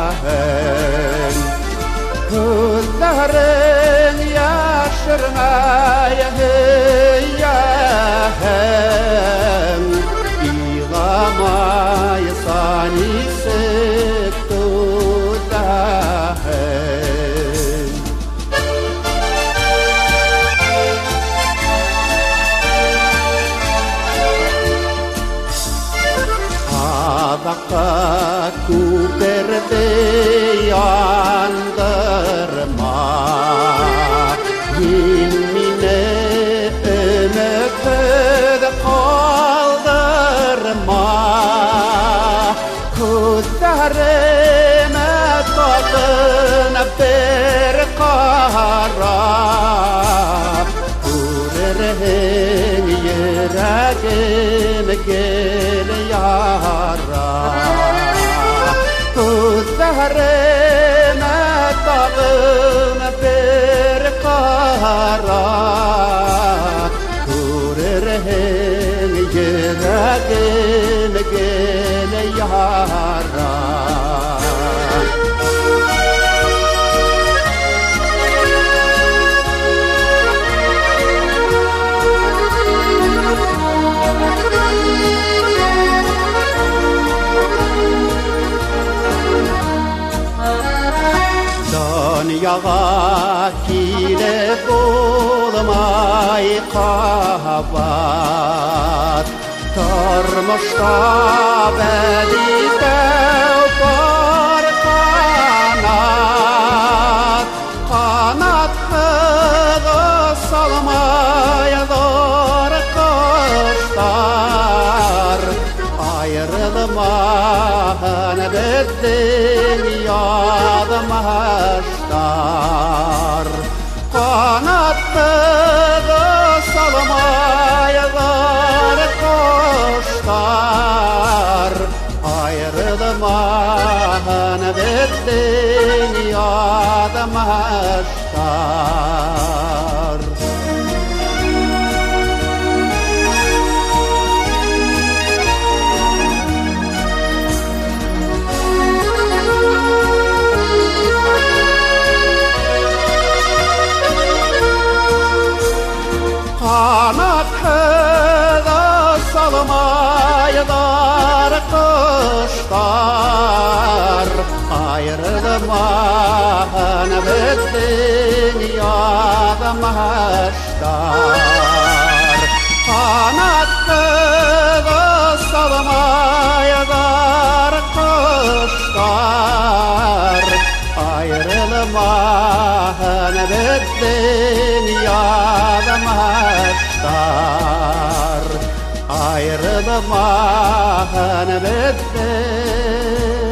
ستوداهن كلهرن yaşırmaya heyyahen İğamay sani ستوداهن Adakka kuperde yandırma Yinmine ümekede kaldırma Kudlarime tadına bir kara Kurerhin yüreğim gel yara Kudlarime tadına bir kara Kurerhin yüreğim gel yara Yağa kile bulmay kabat Tarmışta beni var kanat Kanat kığı salmaya zor kuşlar Ayrılmahan bizdin yadmaşlar Kanatlı salmaya zor kuşlar Ayrılmahan bizdin yadmaşlar Kanatlı salmaya dar kuşlar Ayrılmahan bizdin yadmaşlar Kanatlı salmaya dar kuşlar Ayrılmahan bizdin yadmaşlar Ayrılmahan bizdin